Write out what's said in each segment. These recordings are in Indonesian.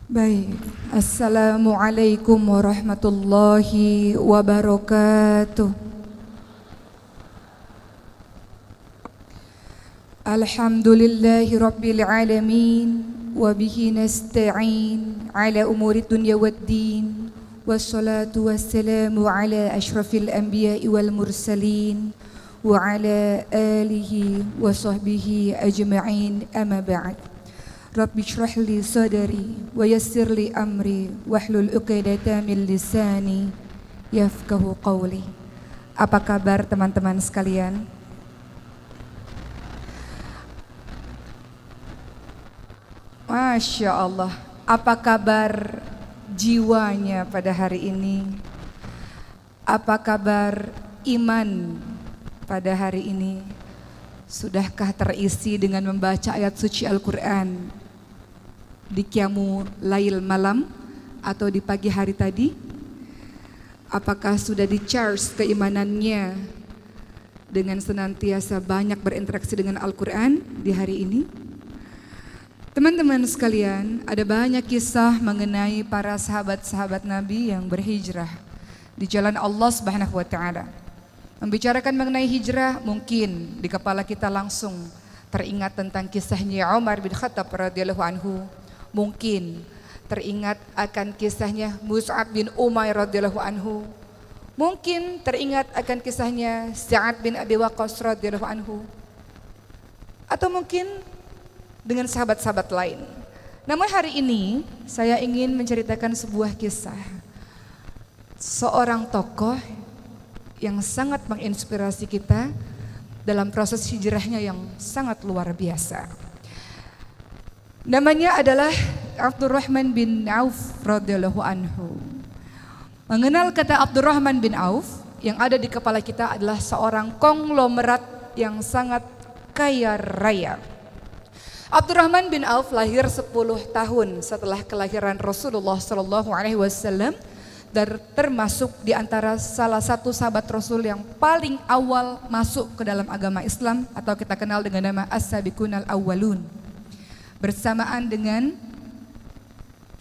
Baik, Assalamualaikum warahmatullahi wabarakatuh. Alhamdulillahi rabbil alamin, wabihi nasta'in ala umuri dunya waddin, wassalatu wassalamu ala ashrafil anbiya'i wal mursalin, wa ala alihi wa sahbihi ajma'in, amma ba'd. Rabbi shrah li sadri wa yassir li amri wahlul 'uqdatam min lisani yafqahu qawli. Apa kabar teman-teman sekalian? Masya Allah, apa kabar jiwanya pada hari ini? Apa kabar iman pada hari ini? Sudahkah terisi dengan membaca ayat suci Al-Quran di qiyamu lail malam atau di pagi hari tadi? Apakah sudah di-charge keimanannya dengan senantiasa banyak berinteraksi dengan Al-Quran di hari ini? Teman-teman sekalian, ada banyak kisah mengenai para sahabat-sahabat Nabi yang berhijrah di jalan Allah Subhanahu wa Ta'ala. Membicarakan mengenai hijrah, mungkin di kepala kita langsung teringat tentang kisahnya Umar bin Khattab radhiyallahu anhu. Mungkin teringat akan kisahnya Mus'ab bin Umair radhiyallahu anhu. Mungkin teringat akan kisahnya Sa'ad bin Abi Waqqas radhiyallahu anhu. Atau mungkin dengan sahabat-sahabat lain. Namun hari ini saya ingin menceritakan sebuah kisah seorang tokoh yang sangat menginspirasi kita dalam proses hijrahnya yang sangat luar biasa. Namanya adalah Abdurrahman bin Auf radhiyallahu anhu. Mengenal kata Abdurrahman bin Auf, yang ada di kepala kita adalah seorang konglomerat yang sangat kaya raya. Abdurrahman bin Auf lahir 10 tahun setelah kelahiran Rasulullah SAW. Dan termasuk di antara salah satu sahabat Rasul yang paling awal masuk ke dalam agama Islam atau kita kenal dengan nama As-Sabiqunal Awwalun. Bersamaan dengan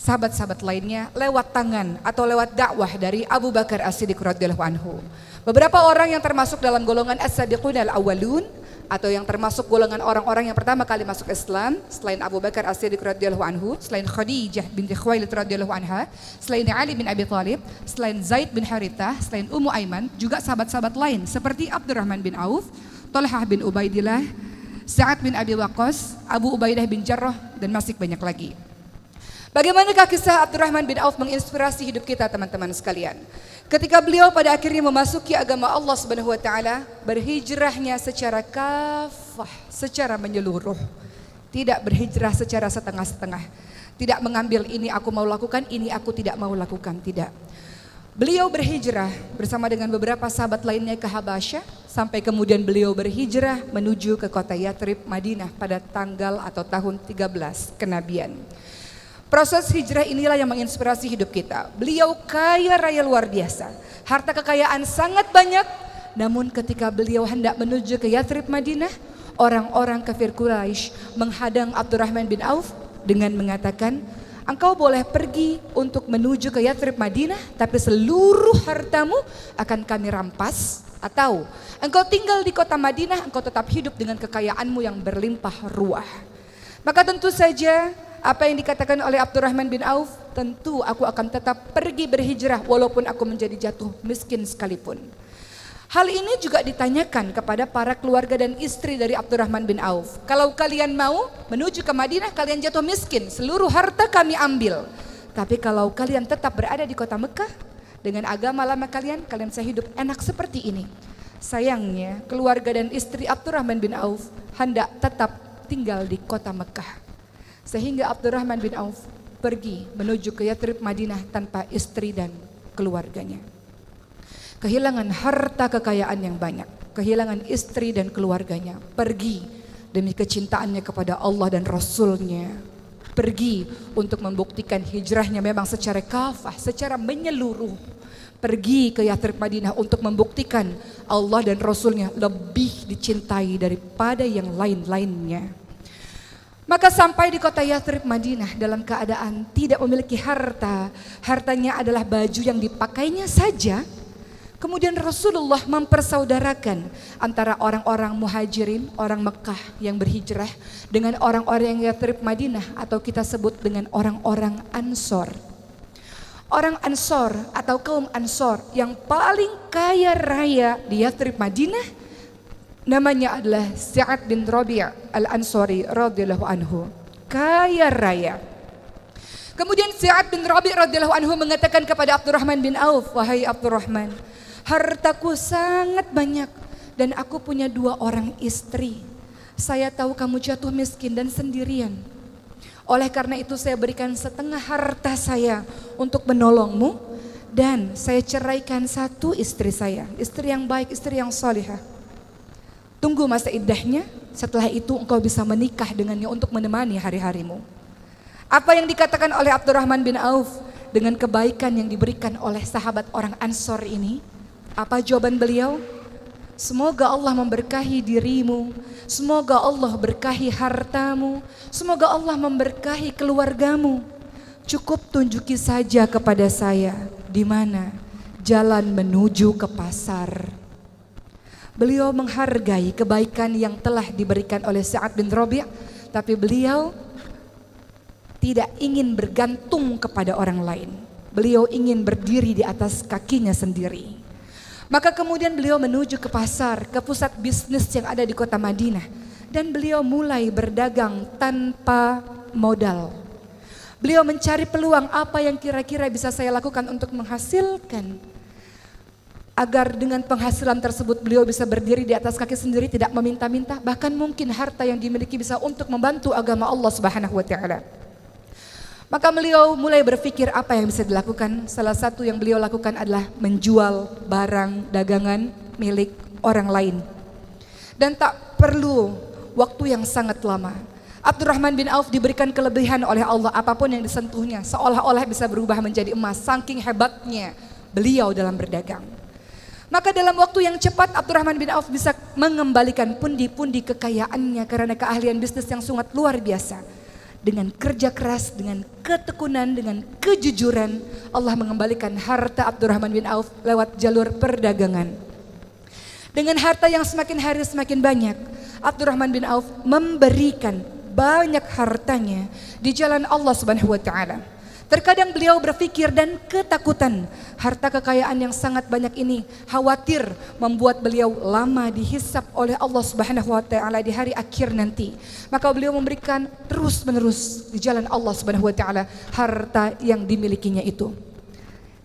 sahabat-sahabat lainnya lewat tangan atau lewat dakwah dari Abu Bakar As-Siddiq radhiyallahu anhu. Beberapa orang yang termasuk dalam golongan As-Sabiqunal Awwalun atau yang termasuk golongan orang-orang yang pertama kali masuk Islam selain Abu Bakar As-Siddiq radhiyallahu anhu, selain Khadijah binti Khuwailid radhiyallahu anha, selain Ali bin Abi Thalib, selain Zaid bin Harithah, selain Ummu Aiman, juga sahabat-sahabat lain seperti Abdurrahman bin Auf, Talhah bin Ubaidillah, Sa'ad bin Abi Waqqas, Abu Ubaidah bin Jarrah, dan masih banyak lagi. Bagaimanakah kisah Abdurrahman bin Auf menginspirasi hidup kita teman-teman sekalian? Ketika beliau pada akhirnya memasuki agama Allah Subhanahu wa Ta'ala, berhijrahnya secara kafah, secara menyeluruh. Tidak berhijrah secara setengah-setengah. Tidak mengambil ini aku mau lakukan, ini aku tidak mau lakukan, tidak. Beliau berhijrah bersama dengan beberapa sahabat lainnya ke Habasyah, sampai kemudian beliau berhijrah menuju ke kota Yathrib, Madinah pada tanggal atau tahun 13 kenabian. Proses hijrah inilah yang menginspirasi hidup kita. Beliau kaya raya luar biasa. Harta kekayaan sangat banyak. Namun ketika beliau hendak menuju ke Yathrib Madinah, orang-orang kafir Quraisy menghadang Abdurrahman bin Auf dengan mengatakan, engkau boleh pergi untuk menuju ke Yathrib Madinah, tapi seluruh hartamu akan kami rampas. Atau engkau tinggal di kota Madinah, engkau tetap hidup dengan kekayaanmu yang berlimpah ruah. Maka tentu saja apa yang dikatakan oleh Abdurrahman bin Auf, tentu aku akan tetap pergi berhijrah walaupun aku menjadi jatuh miskin sekalipun. Hal ini juga ditanyakan kepada para keluarga dan istri dari Abdurrahman bin Auf. Kalau kalian mau menuju ke Madinah, kalian jatuh miskin, seluruh harta kami ambil. Tapi kalau kalian tetap berada di kota Mekah dengan agama lama kalian, kalian bisa hidup enak seperti ini. Sayangnya keluarga dan istri Abdurrahman bin Auf hendak tetap tinggal di kota Mekah. Sehingga Abdurrahman bin Auf pergi menuju ke Yathrib Madinah tanpa istri dan keluarganya. Kehilangan harta kekayaan yang banyak, kehilangan istri dan keluarganya, pergi demi kecintaannya kepada Allah dan Rasulnya. Pergi untuk membuktikan hijrahnya memang secara kafah, secara menyeluruh. Pergi ke Yathrib Madinah untuk membuktikan Allah dan Rasulnya lebih dicintai daripada yang lain-lainnya. Maka sampai di kota Yathrib Madinah dalam keadaan tidak memiliki harta. Hartanya adalah baju yang dipakainya saja. Kemudian Rasulullah mempersaudarakan antara orang-orang muhajirin, orang Mekah yang berhijrah, dengan orang-orang yang Yathrib Madinah, atau kita sebut dengan orang-orang Ansor. Orang Ansor atau kaum Ansor yang paling kaya raya di Yathrib Madinah namanya adalah Sa'ad bin Rabi' al-Ansari radhiyallahu anhu. Kaya raya. Kemudian Sa'ad bin Rabi' radhiyallahu anhu mengatakan kepada Abdurrahman bin Auf, "Wahai Abdurrahman, hartaku sangat banyak dan aku punya 2 orang istri. Saya tahu kamu jatuh miskin dan sendirian. Oleh karena itu saya berikan setengah harta saya untuk menolongmu, dan saya ceraikan 1 istri saya, istri yang baik, istri yang salihah. Tunggu masa iddahnya, setelah itu engkau bisa menikah dengannya untuk menemani hari-harimu." Apa yang dikatakan oleh Abdurrahman bin Auf dengan kebaikan yang diberikan oleh sahabat orang Ansor ini? Apa jawaban beliau? "Semoga Allah memberkahi dirimu, semoga Allah berkahi hartamu, semoga Allah memberkahi keluargamu. Cukup tunjuki saja kepada saya di mana jalan menuju ke pasar." Beliau menghargai kebaikan yang telah diberikan oleh Sa'ad bin Rabi', tapi beliau tidak ingin bergantung kepada orang lain. Beliau ingin berdiri di atas kakinya sendiri. Maka kemudian beliau menuju ke pasar, ke pusat bisnis yang ada di kota Madinah, dan beliau mulai berdagang tanpa modal. Beliau mencari peluang apa yang kira-kira bisa saya lakukan untuk menghasilkan, agar dengan penghasilan tersebut beliau bisa berdiri di atas kaki sendiri, tidak meminta-minta, bahkan mungkin harta yang dimiliki bisa untuk membantu agama Allah Subhanahu wa taala. Maka beliau mulai berpikir apa yang bisa dilakukan. Salah satu yang beliau lakukan adalah menjual barang dagangan milik orang lain. Dan tak perlu waktu yang sangat lama, Abdurrahman bin Auf diberikan kelebihan oleh Allah, apapun yang disentuhnya seolah-olah bisa berubah menjadi emas, saking hebatnya beliau dalam berdagang. Maka dalam waktu yang cepat Abdurrahman bin Auf bisa mengembalikan pundi-pundi kekayaannya karena keahlian bisnis yang sangat luar biasa. Dengan kerja keras, dengan ketekunan, dengan kejujuran, Allah mengembalikan harta Abdurrahman bin Auf lewat jalur perdagangan. Dengan harta yang semakin hari semakin banyak, Abdurrahman bin Auf memberikan banyak hartanya di jalan Allah Subhanahu wa taala. Terkadang beliau berpikir dan ketakutan, harta kekayaan yang sangat banyak ini khawatir membuat beliau lama dihisap oleh Allah Subhanahu wa taala di hari akhir nanti. Maka beliau memberikan terus-menerus di jalan Allah Subhanahu wa taala harta yang dimilikinya itu.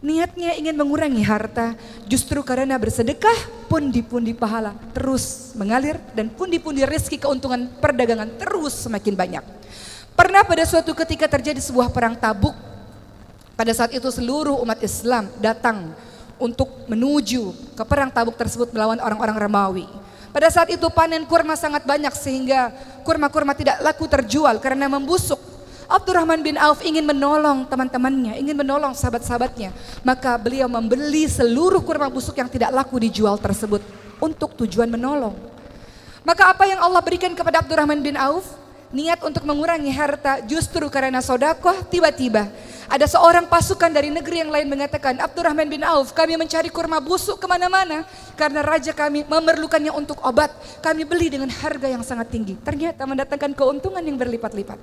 Niatnya ingin mengurangi harta, justru karena bersedekah pundi-pundi pahala terus mengalir dan pundi-pundi rezeki keuntungan perdagangan terus semakin banyak. Pernah pada suatu ketika terjadi sebuah perang Tabuk. Pada saat itu seluruh umat Islam datang untuk menuju ke perang Tabuk tersebut melawan orang-orang Romawi. Pada saat itu panen kurma sangat banyak sehingga kurma-kurma tidak laku terjual karena membusuk. Abdurrahman bin Auf ingin menolong teman-temannya, ingin menolong sahabat-sahabatnya. Maka beliau membeli seluruh kurma busuk yang tidak laku dijual tersebut untuk tujuan menolong. Maka apa yang Allah berikan kepada Abdurrahman bin Auf? Niat untuk mengurangi harta, justru karena sodakoh tiba-tiba ada seorang pasukan dari negeri yang lain mengatakan, "Abdurrahman bin Auf, kami mencari kurma busuk kemana-mana karena raja kami memerlukannya untuk obat. Kami beli dengan harga yang sangat tinggi." Ternyata mendatangkan keuntungan yang berlipat-lipat.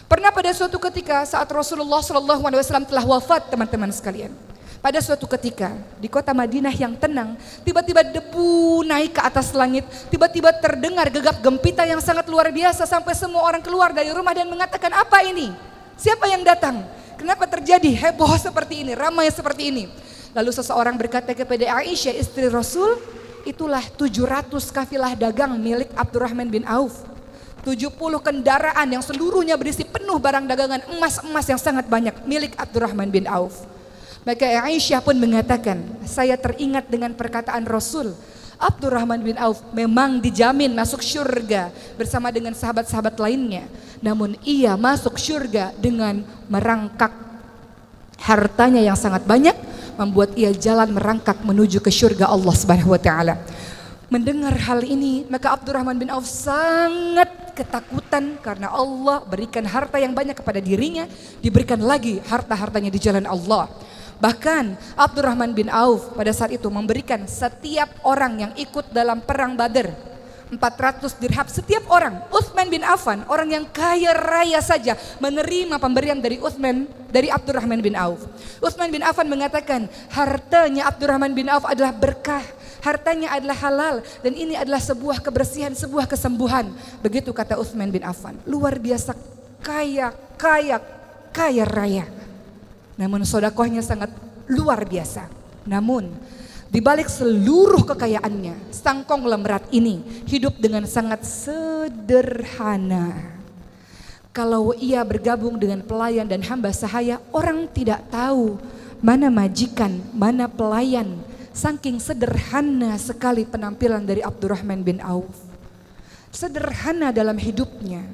Pernah pada suatu ketika saat Rasulullah SAW telah wafat, teman-teman sekalian. Pada suatu ketika di kota Madinah yang tenang, tiba-tiba debu naik ke atas langit, tiba-tiba terdengar gegap gempita yang sangat luar biasa sampai semua orang keluar dari rumah dan mengatakan, "Apa ini? Siapa yang datang? Kenapa terjadi heboh seperti ini, ramai seperti ini?" Lalu seseorang berkata kepada Aisyah istri Rasul, "Itulah 700 kafilah dagang milik Abdurrahman bin Auf. 70 kendaraan yang seluruhnya berisi penuh barang dagangan emas-emas yang sangat banyak milik Abdurrahman bin Auf." Maka Aisyah pun mengatakan, "Saya teringat dengan perkataan Rasul, Abdurrahman bin Auf memang dijamin masuk syurga bersama dengan sahabat-sahabat lainnya. Namun ia masuk syurga dengan merangkak hartanya yang sangat banyak, membuat ia jalan merangkak menuju ke syurga Allah Subhanahu wa taala." Mendengar hal ini, maka Abdurrahman bin Auf sangat ketakutan karena Allah berikan harta yang banyak kepada dirinya, diberikan lagi harta-hartanya di jalan Allah. Bahkan Abdurrahman bin Auf pada saat itu memberikan setiap orang yang ikut dalam perang Badar 400 dirham setiap orang. Utsman bin Affan, orang yang kaya raya saja, menerima pemberian dari Abdurrahman bin Auf. Utsman bin Affan mengatakan, hartanya Abdurrahman bin Auf adalah berkah, hartanya adalah halal, dan ini adalah sebuah kebersihan, sebuah kesembuhan. Begitu kata Utsman bin Affan. Luar biasa kaya raya. Namun sedekahnya sangat luar biasa. Namun di balik seluruh kekayaannya, sang konglomerat ini hidup dengan sangat sederhana. Kalau ia bergabung dengan pelayan dan hamba sahaya, orang tidak tahu mana majikan, mana pelayan. Saking sederhana sekali penampilan dari Abdurrahman bin Auf. Sederhana dalam hidupnya.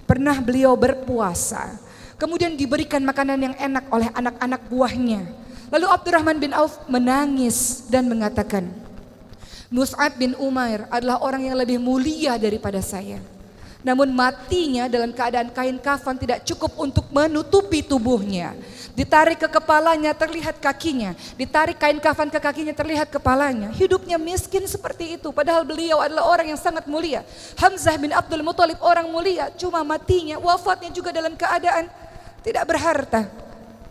Pernah beliau berpuasa, kemudian diberikan makanan yang enak oleh anak-anak buahnya. Lalu Abdurrahman bin Auf menangis dan mengatakan, Mus'ab bin Umair adalah orang yang lebih mulia daripada saya. Namun matinya dalam keadaan kain kafan tidak cukup untuk menutupi tubuhnya. Ditarik ke kepalanya terlihat kakinya, ditarik kain kafan ke kakinya terlihat kepalanya. Hidupnya miskin seperti itu, padahal beliau adalah orang yang sangat mulia. Hamzah bin Abdul Muthalib orang mulia, cuma matinya, wafatnya juga dalam keadaan tidak berharta,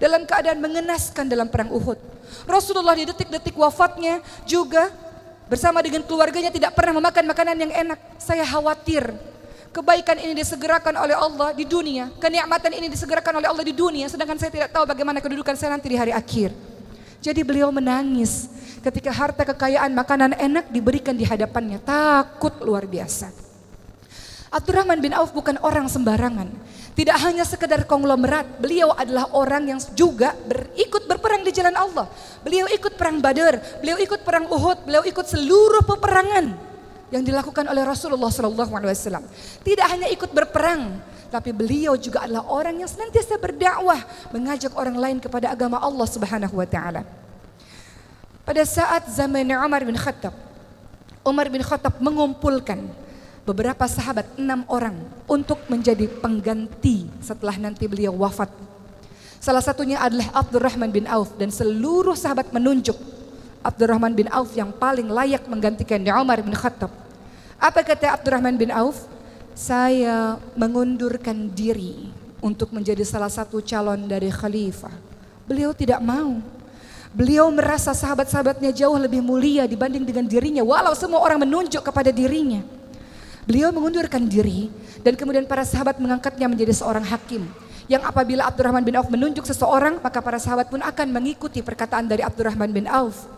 dalam keadaan mengenaskan dalam perang Uhud. Rasulullah di detik-detik wafatnya juga bersama dengan keluarganya tidak pernah memakan makanan yang enak. Saya khawatir kebaikan ini disegerakan oleh Allah di dunia, kenikmatan ini disegerakan oleh Allah di dunia, sedangkan saya tidak tahu bagaimana kedudukan saya nanti di hari akhir. Jadi beliau menangis ketika harta kekayaan makanan enak diberikan di hadapannya, takut luar biasa. Abdurrahman bin Auf bukan orang sembarangan. Tidak hanya sekedar konglomerat, beliau adalah orang yang juga ikut berperang di jalan Allah. Beliau ikut perang Badar, beliau ikut perang Uhud, beliau ikut seluruh peperangan yang dilakukan oleh Rasulullah SAW. Tidak hanya ikut berperang, tapi beliau juga adalah orang yang senantiasa berdakwah, mengajak orang lain kepada agama Allah Subhanahu wa taala. Pada saat zaman Umar bin Khattab mengumpulkan beberapa sahabat, 6 orang untuk menjadi pengganti setelah nanti beliau wafat. Salah satunya adalah Abdurrahman bin Auf, dan seluruh sahabat menunjuk Abdurrahman bin Auf yang paling layak menggantikan Umar bin Khattab. Apa kata Abdurrahman bin Auf? Saya mengundurkan diri untuk menjadi salah satu calon dari khalifah. Beliau tidak mau. Beliau merasa sahabat-sahabatnya jauh lebih mulia dibanding dengan dirinya, walau semua orang menunjuk kepada dirinya. Beliau mengundurkan diri, dan kemudian para sahabat mengangkatnya menjadi seorang hakim. Yang apabila Abdurrahman bin Auf menunjuk seseorang, maka para sahabat pun akan mengikuti perkataan dari Abdurrahman bin Auf.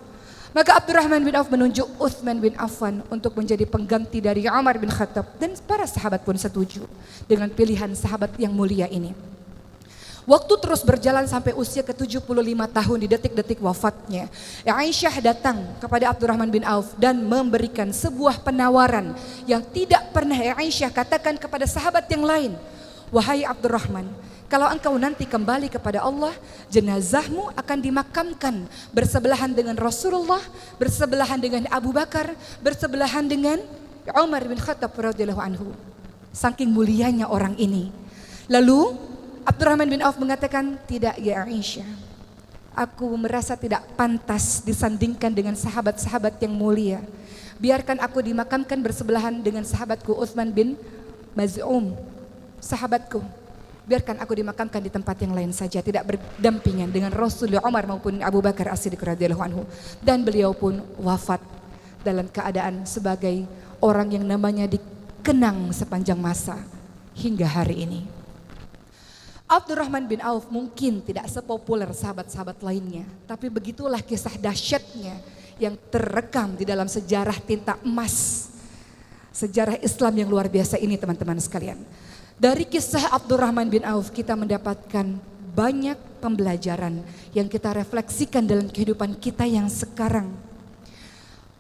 Maka Abdurrahman bin Auf menunjuk Utsman bin Affan untuk menjadi pengganti dari Umar bin Khattab, dan para sahabat pun setuju dengan pilihan sahabat yang mulia ini. Waktu terus berjalan sampai usia ke-75 tahun di detik-detik wafatnya. Aisyah datang kepada Abdurrahman bin Auf dan memberikan sebuah penawaran yang tidak pernah Aisyah katakan kepada sahabat yang lain. Wahai Abdurrahman, kalau engkau nanti kembali kepada Allah, jenazahmu akan dimakamkan bersebelahan dengan Rasulullah, bersebelahan dengan Abu Bakar, bersebelahan dengan Umar bin Khattab radhiyallahu anhu. Saking mulianya orang ini. Lalu Abdurrahman bin Auf mengatakan, tidak ya Aisyah, aku merasa tidak pantas disandingkan dengan sahabat-sahabat yang mulia. Biarkan aku dimakamkan bersebelahan dengan sahabatku Utsman bin Maz'um, sahabatku. Biarkan aku dimakamkan di tempat yang lain saja, tidak berdampingan dengan Rasulullah, Umar maupun Abu Bakar As-Siddiq radhiyallahu anhu. Dan beliau pun wafat dalam keadaan sebagai orang yang namanya dikenang sepanjang masa hingga hari ini. Abdurrahman bin Auf mungkin tidak sepopuler sahabat-sahabat lainnya, tapi begitulah kisah dahsyatnya yang terekam di dalam sejarah tinta emas, sejarah Islam yang luar biasa ini teman-teman sekalian. Dari kisah Abdurrahman bin Auf kita mendapatkan banyak pembelajaran yang kita refleksikan dalam kehidupan kita yang sekarang.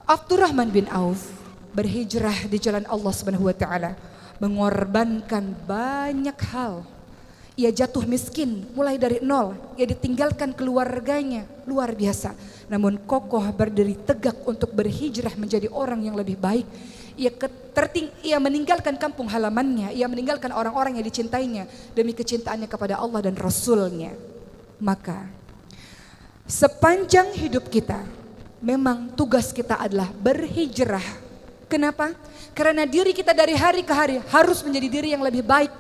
Abdurrahman bin Auf berhijrah di jalan Allah Subhanahu wa taala, mengorbankan banyak hal Ia jatuh miskin mulai dari nol, ia ditinggalkan keluarganya, luar biasa. Namun kokoh berdiri tegak untuk berhijrah menjadi orang yang lebih baik. Ia meninggalkan kampung halamannya, ia meninggalkan orang-orang yang dicintainya demi kecintaannya kepada Allah dan Rasulnya. Maka sepanjang hidup kita memang tugas kita adalah berhijrah. Kenapa? Karena diri kita dari hari ke hari harus menjadi diri yang lebih baik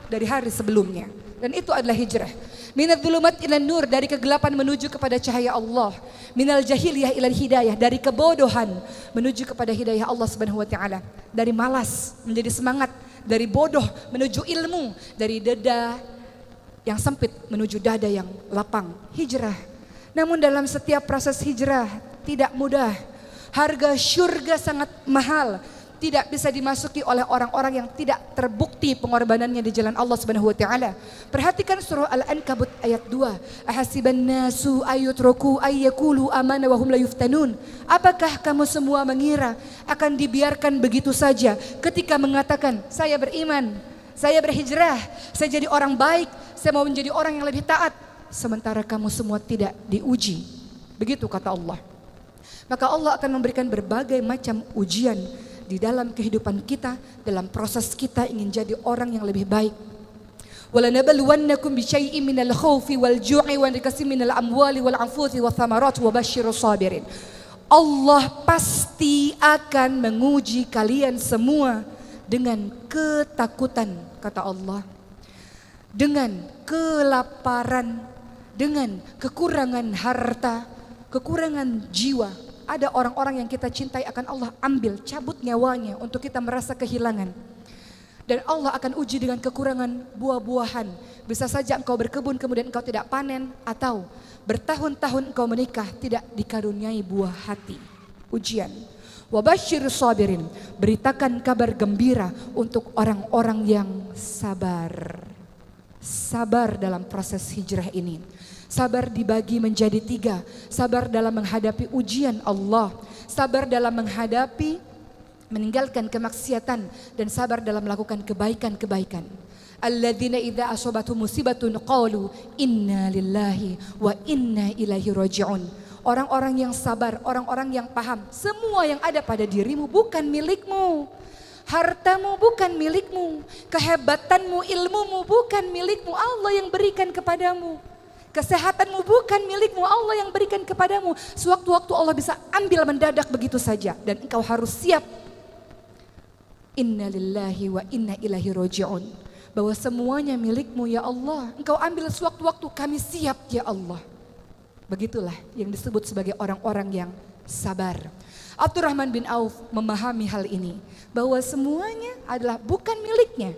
dari hari sebelumnya. Dan itu adalah hijrah. Minadz dzulumat ilan nur, dari kegelapan menuju kepada cahaya Allah. Minal jahiliyah ilal hidayah, dari kebodohan menuju kepada hidayah Allah Subhanahu wa taala. Dari malas menjadi semangat, dari bodoh menuju ilmu, dari dada yang sempit menuju dada yang lapang. Hijrah. Namun dalam setiap proses hijrah tidak mudah. Harga syurga sangat mahal. Tidak bisa dimasuki oleh orang-orang yang tidak terbukti pengorbanannya di jalan Allah Subhanahu wa taala. Perhatikan surah Al-Ankabut ayat 2. Ahasiban nasu ayutraku ayyakulu amana wa hum la yuftanun. Apakah kamu semua mengira akan dibiarkan begitu saja ketika mengatakan saya beriman, saya berhijrah, saya jadi orang baik, saya mau menjadi orang yang lebih taat, sementara kamu semua tidak diuji. Begitu kata Allah. Maka Allah akan memberikan berbagai macam ujian di dalam kehidupan kita, dalam proses kita ingin jadi orang yang lebih baik. Walanabluwannakum bisyai'in minal khaufi wal ju'i wa naqsin minal amwali wal anfusi wath thamarat wa basyirus sabirin. Allah pasti akan menguji kalian semua dengan ketakutan, kata Allah, dengan kelaparan, dengan kekurangan harta, kekurangan jiwa. Ada orang-orang yang kita cintai akan Allah ambil, cabut nyawanya untuk kita merasa kehilangan. Dan Allah akan uji dengan kekurangan buah-buahan. Bisa saja engkau berkebun kemudian engkau tidak panen, atau bertahun-tahun engkau menikah tidak dikaruniai buah hati. Ujian. Wabasyirus sabirin, beritakan kabar gembira untuk orang-orang yang sabar. Sabar dalam proses hijrah ini. Sabar dibagi menjadi 3. Sabar dalam menghadapi ujian Allah. Sabar dalam menghadapi meninggalkan kemaksiatan. Dan sabar dalam melakukan kebaikan-kebaikan. Alladzina idza asabatuhum musibatun qalu inna lillahi wa inna ilaihi raji'un. Orang-orang yang sabar, orang-orang yang paham, semua yang ada pada dirimu bukan milikmu. Hartamu bukan milikmu, kehebatanmu, ilmumu bukan milikmu, Allah yang berikan kepadamu. Kesehatanmu bukan milikmu, Allah yang berikan kepadamu. Sewaktu-waktu Allah bisa ambil mendadak begitu saja. Dan engkau harus siap. Inna lillahi wa inna ilaihi raji'un. Bahwa semuanya milikmu ya Allah. Engkau ambil sewaktu-waktu, kami siap ya Allah. Begitulah yang disebut sebagai orang-orang yang sabar. Abdurrahman bin Auf memahami hal ini. Bahwa semuanya adalah bukan miliknya.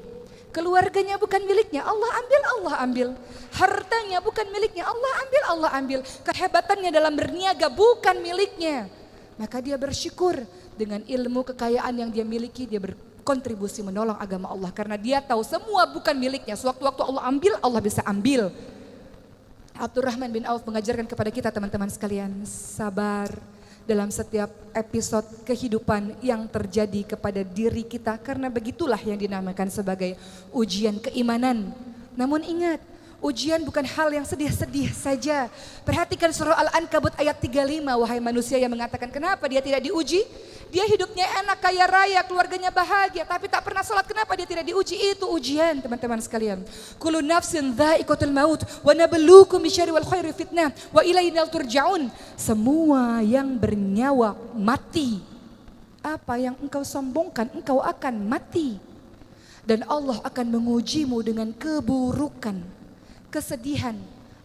Keluarganya bukan miliknya, Allah ambil. Hartanya bukan miliknya, Allah ambil. Kehebatannya dalam berniaga bukan miliknya. Maka dia bersyukur dengan ilmu kekayaan yang dia miliki, dia berkontribusi menolong agama Allah. Karena dia tahu semua bukan miliknya, sewaktu-waktu Allah ambil, Allah bisa ambil. Abdurrahman bin Auf mengajarkan kepada kita teman-teman sekalian, sabar dalam setiap episode kehidupan yang terjadi kepada diri kita. Karena begitulah yang dinamakan sebagai ujian keimanan. Namun ingat, ujian bukan hal yang sedih-sedih saja. Perhatikan surah Al-Ankabut ayat 35. Wahai manusia yang mengatakan kenapa dia tidak diuji? Dia hidupnya enak, kaya raya, keluarganya bahagia, tapi tak pernah sholat. Kenapa dia tidak diuji? Itu ujian teman-teman sekalian. Kullu nafsin dha'iqatul maut wa nabluukum bisyarri wal khairi fitnah wa ilaina turja'un. Semua yang bernyawa mati. Apa yang engkau sombongkan, engkau akan mati. Dan Allah akan mengujimu dengan keburukan, kesedihan,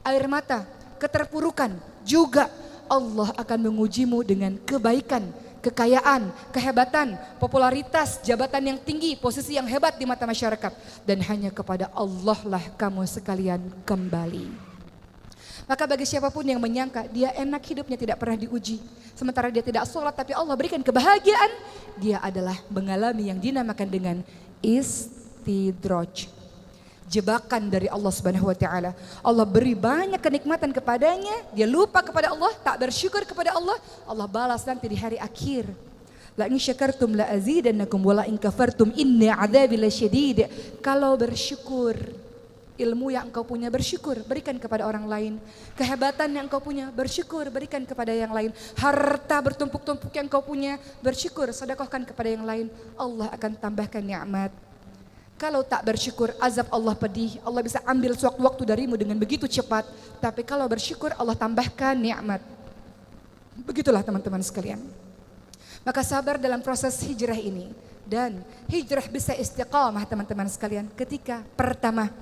air mata, keterpurukan. Juga Allah akan mengujimu dengan kebaikan, kekayaan, kehebatan, popularitas, jabatan yang tinggi, posisi yang hebat di mata masyarakat. Dan hanya kepada Allah lah kamu sekalian kembali. Maka bagi siapapun yang menyangka dia enak hidupnya tidak pernah diuji, sementara dia tidak sholat tapi Allah berikan kebahagiaan, dia adalah mengalami yang dinamakan dengan istidraj. Jebakan dari Allah Subhanahu wa taala. Allah beri banyak kenikmatan kepadanya, dia lupa kepada Allah, tak bersyukur kepada Allah, Allah balas nanti di hari akhir. La in syakartum la azidannakum wa la in kafartum inna adzabi lasyadid. Kalau bersyukur Ilmu yang engkau punya bersyukur, berikan kepada orang lain. Kehebatan yang engkau punya bersyukur, berikan kepada yang lain. Harta bertumpuk-tumpuk yang engkau punya bersyukur, sedekahkan kepada yang lain. Allah akan tambahkan nikmat. Kalau tak bersyukur, azab Allah pedih. Allah bisa ambil sewaktu-waktu darimu dengan begitu cepat. Tapi kalau bersyukur, Allah tambahkan nikmat. Begitulah teman-teman sekalian. Maka sabar dalam proses hijrah ini. Dan hijrah bisa istiqamah teman-teman sekalian. Ketika pertama,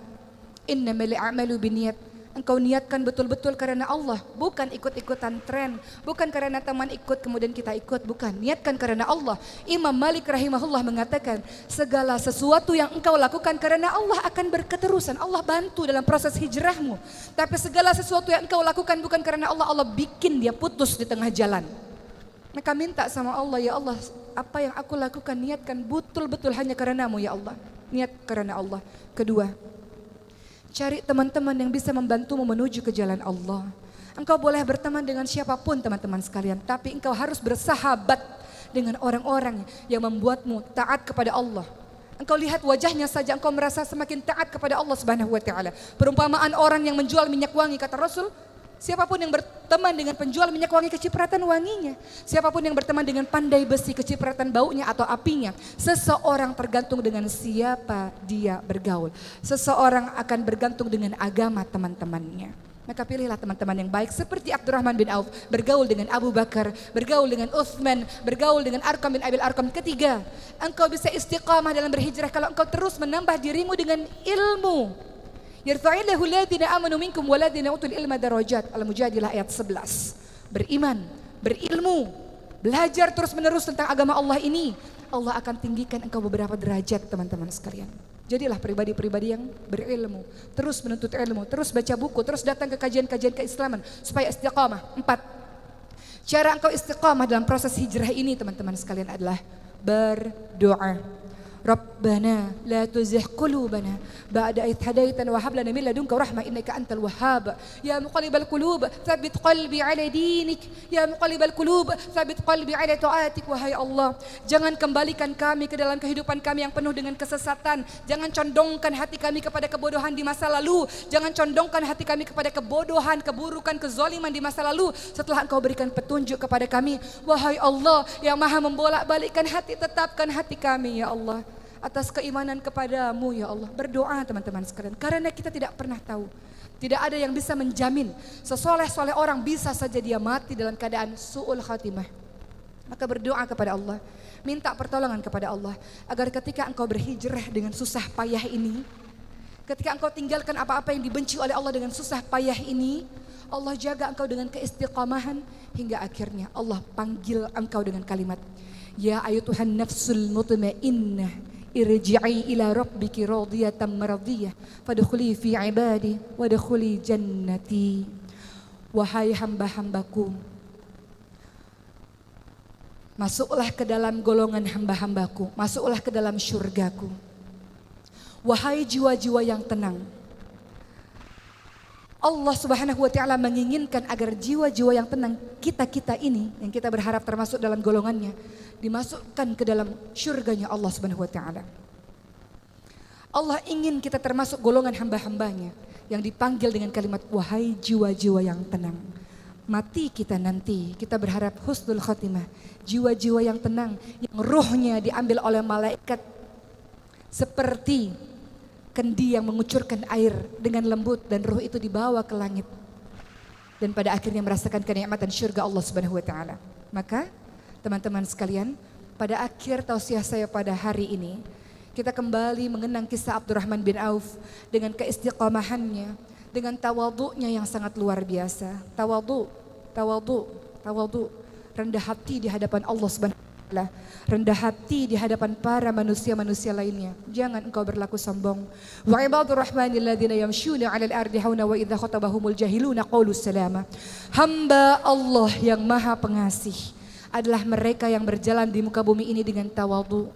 innamal a'malu binniyat. Engkau niatkan betul-betul karena Allah, bukan ikut-ikutan tren, bukan karena teman ikut kemudian kita ikut, bukan. Niatkan karena Allah. Imam Malik rahimahullah mengatakan, segala sesuatu yang engkau lakukan karena Allah akan berketerusan. Allah bantu dalam proses hijrahmu. Tapi segala sesuatu yang engkau lakukan bukan karena Allah, Allah bikin dia putus di tengah jalan. Maka minta sama Allah, ya Allah, apa yang aku lakukan niatkan betul-betul hanya karenamu ya Allah. Niat karena Allah. Kedua, cari teman-teman yang bisa membantumu menuju ke jalan Allah. Engkau boleh berteman dengan siapapun teman-teman sekalian, tapi engkau harus bersahabat dengan orang-orang yang membuatmu taat kepada Allah. Engkau lihat wajahnya saja engkau merasa semakin taat kepada Allah Subhanahu wa taala. Perumpamaan orang yang menjual minyak wangi, kata Rasul, siapapun yang berteman dengan penjual minyak wangi kecipratan wanginya. Siapapun yang berteman dengan pandai besi kecipratan baunya atau apinya. Seseorang tergantung dengan siapa dia bergaul. Seseorang akan bergantung dengan agama teman-temannya. Maka pilihlah teman-teman yang baik seperti Abdurrahman bin Auf. Bergaul dengan Abu Bakar, bergaul dengan Uthman, bergaul dengan Arqam bin Abil Arqam. Ketiga, engkau bisa istiqamah dalam berhijrah kalau engkau terus menambah dirimu dengan ilmu. Yarfa'illahu alladhina amanu minkum waladhina utul ilma darajat. Al-Mujadilah ayat 11. Beriman, berilmu, belajar terus-menerus tentang agama Allah ini. Allah akan tinggikan engkau beberapa derajat teman-teman sekalian. Jadilah pribadi-pribadi yang berilmu, terus menuntut ilmu, terus baca buku, terus datang ke kajian-kajian keislaman supaya istiqamah. 4. Cara engkau istiqamah dalam proses hijrah ini teman-teman sekalian adalah berdoa. Rabbana la tuzigh qulubana ba'da idh hadaitana wa hab lana min ladunka rahmah innaka antal wahhab. Ya muqallibal qulub tsabbit qalbi ala dinik. Ya muqallibal qulub tsabbit qalbi ala taatik. Wahai Allah, jangan kembalikan kami ke dalam kehidupan kami yang penuh dengan kesesatan. Jangan condongkan hati kami kepada kebodohan di masa lalu. Jangan condongkan hati kami kepada kebodohan, keburukan, kezaliman di masa lalu. Setelah Engkau berikan petunjuk kepada kami, wahai Allah yang Maha membolak-balikkan hati, tetapkan hati kami ya Allah atas keimanan kepadamu ya Allah. Berdoa teman-teman sekalian, karena kita tidak pernah tahu. Tidak ada yang bisa menjamin sesoleh-soleh orang bisa saja dia mati dalam keadaan su'ul khatimah. Maka berdoa kepada Allah, minta pertolongan kepada Allah agar ketika engkau berhijrah dengan susah payah ini, ketika engkau tinggalkan apa-apa yang dibenci oleh Allah dengan susah payah ini, Allah jaga engkau dengan keistiqamahan hingga akhirnya Allah panggil engkau dengan kalimat, ya ayyuhan nafsul mutmainnah irji'i ila rabbiki radiyatan maradiyah fadkhuli fi ibadi wadkhuli jannati. Wahai hamba-hambaku, masuklah ke dalam golongan hamba-hambaku, masuklah ke dalam syurgaku. Wahai jiwa-jiwa yang tenang, Allah Subhanahu wa taala menginginkan agar jiwa-jiwa yang tenang kita-kita ini yang kita berharap termasuk dalam golongannya dimasukkan ke dalam syurganya Allah Subhanahu wa taala. Allah ingin kita termasuk golongan hamba-hambanya yang dipanggil dengan kalimat wahai jiwa-jiwa yang tenang. Mati kita nanti, kita berharap husnul khatimah. Jiwa-jiwa yang tenang, yang ruhnya diambil oleh malaikat seperti kendi yang mengucurkan air dengan lembut dan ruh itu dibawa ke langit. Dan pada akhirnya merasakan kenikmatan syurga Allah Subhanahu wa taala. Maka teman-teman sekalian, pada akhir tausiah saya pada hari ini, kita kembali mengenang kisah Abdurrahman bin Auf dengan keistiqamahannya, dengan tawadhu'nya yang sangat luar biasa. Tawadhu', rendah hati di hadapan Allah Subhanahu wa taala, rendah hati di hadapan para manusia-manusia lainnya. Jangan engkau berlaku sombong. Wa ibadur rahmanil ladzina yamshuna 'alal ardi hauna wa idza khatabahumul jahiluna qalu salama. Hamba Allah yang Maha Pengasih adalah mereka yang berjalan di muka bumi ini dengan tawadhu,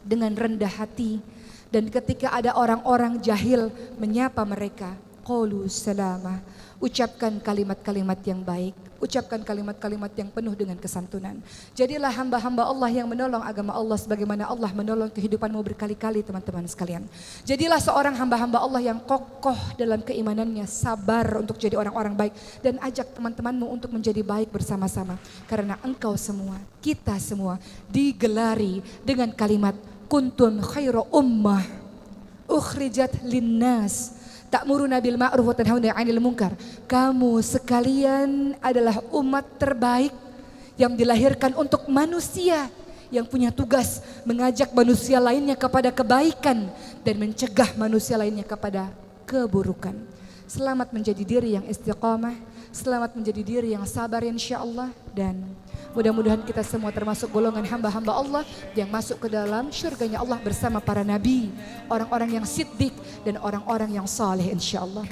dengan rendah hati. Dan ketika ada orang-orang jahil menyapa mereka, Qulu salamah. Ucapkan kalimat-kalimat yang baik, ucapkan kalimat-kalimat yang penuh dengan kesantunan. Jadilah hamba-hamba Allah yang menolong agama Allah sebagaimana Allah menolong kehidupanmu berkali-kali teman-teman sekalian. Jadilah seorang hamba-hamba Allah yang kokoh dalam keimanannya, sabar untuk jadi orang-orang baik, dan ajak teman-temanmu untuk menjadi baik bersama-sama. Karena engkau semua, kita semua digelari dengan kalimat kuntum khairu ummah ukhrijat linnas ta'muruna bil ma'ruf wa tanhauna 'anil munkar. Kamu sekalian adalah umat terbaik yang dilahirkan untuk manusia, yang punya tugas mengajak manusia lainnya kepada kebaikan dan mencegah manusia lainnya kepada keburukan. Selamat menjadi diri yang istiqamah, selamat menjadi diri yang sabar insyaallah, dan mudah-mudahan kita semua termasuk golongan hamba-hamba Allah yang masuk ke dalam syurganya Allah bersama para nabi, orang-orang yang siddiq dan orang-orang yang saleh insyaallah.